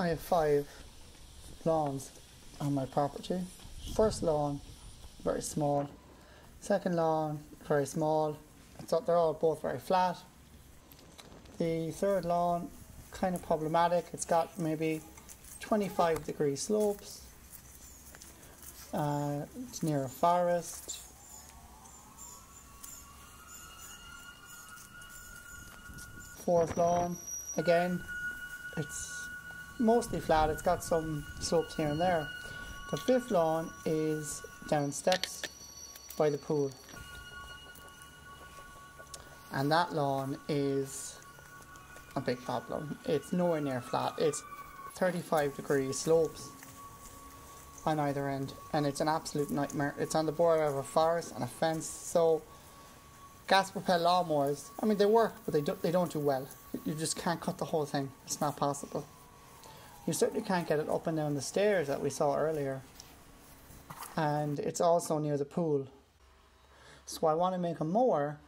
I have 5 lawns on my property. First lawn, very small. Second lawn, very small. So they're all both very flat. The third lawn, kind of problematic. It's got maybe 25-degree slopes. It's near a forest. Fourth lawn, again, it's mostly flat. It's got some slopes here and there. The fifth lawn is down steps by the pool, and that lawn is a big problem. It's nowhere near flat. It's 35-degree slopes on either end, and it's an absolute nightmare. It's on the border of a forest and a fence, so gas propelled lawnmowers, I mean, they work, but they don't do well. You just can't cut the whole thing. It's not possible. You certainly can't get it up and down the stairs that we saw earlier, and it's also near the pool. So I want to make a mower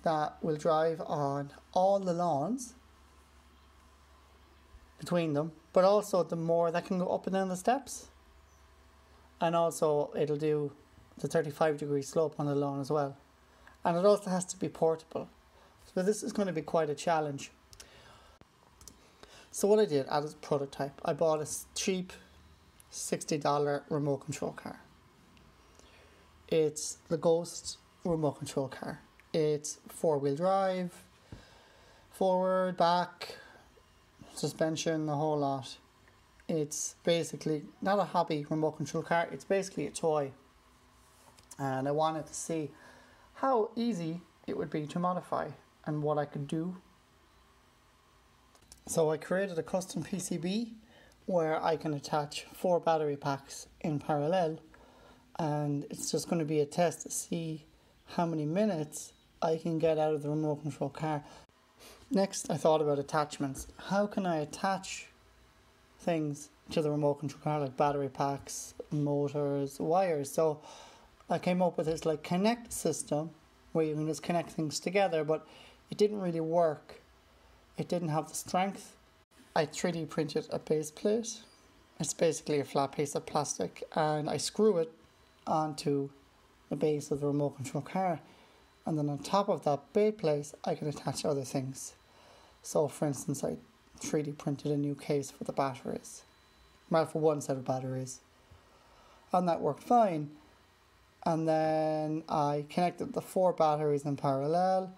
that will drive on all the lawns between them, but also the mower that can go up and down the steps, and also it'll do the 35-degree slope on the lawn as well. And it also has to be portable. So this is going to be quite a challenge. So what I did as a prototype, I bought a cheap $60 remote control car. It's the Ghost remote control car. It's 4-wheel drive, forward, back, suspension, the whole lot. It's basically not a hobby remote control car, it's basically a toy. And I wanted to see how easy it would be to modify and what I could do. So I created a custom PCB where I can attach 4 battery packs in parallel, and it's just going to be a test to see how many minutes I can get out of the remote control car. Next, I thought about attachments. How can I attach things to the remote control car, like battery packs, motors, wires? So I came up with this like connect system where you can just connect things together, but it didn't really work. It didn't have the strength. I 3D printed a base plate. It's basically a flat piece of plastic, and I screw it onto the base of the remote control car, and then on top of that base plate I can attach other things. So for instance, I 3D printed a new case for the batteries, well, for one set of batteries, and that worked fine. And then I connected the 4 batteries in parallel,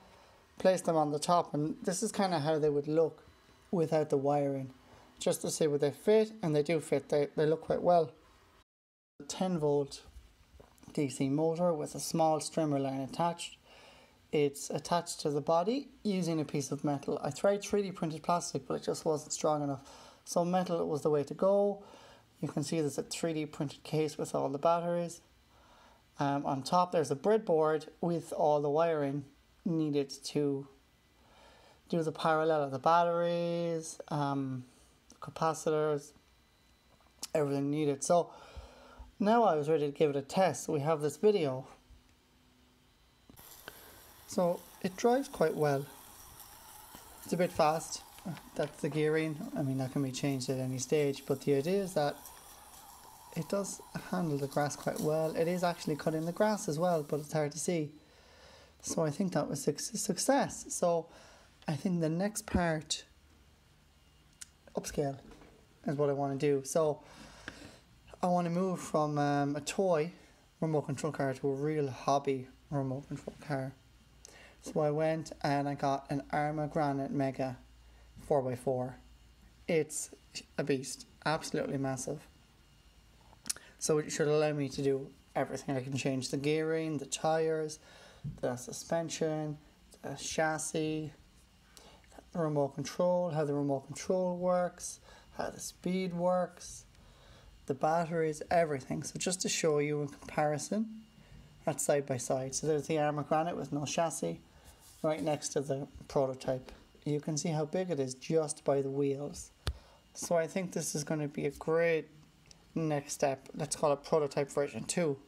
placed them on the top, and this is kind of how they would look without the wiring, just to see would they fit, and they do fit. They look quite well. A 10-volt DC motor with a small strimmer line attached. It's attached to the body using a piece of metal. I tried 3D printed plastic, but it just wasn't strong enough, so metal was the way to go. You can see there's a 3D printed case with all the batteries. On top there's a breadboard with all the wiring needed to do the parallel of the batteries, capacitors, everything needed. So now I was ready to give it a test. We have this video. So it drives quite well. It's a bit fast. That's the gearing. I mean, that can be changed at any stage, but the idea is that it does handle the grass quite well. It is actually cutting the grass as well, but it's hard to see. So I think that was a success. So I think the next part, upscale, is what I want to do. So I want to move from a toy remote control car to a real hobby remote control car. So I went and I got an Arma Granite Mega 4x4. It's a beast, absolutely massive. So it should allow me to do everything. I can change the gearing, the tires, the suspension, the chassis, the remote control, how the remote control works, how the speed works, the batteries, everything. So just to show you in comparison, that's side by side. So there's the Arma Granite with no chassis right next to the prototype. You can see how big it is just by the wheels. So I think this is going to be a great next step. Let's call it prototype version 2.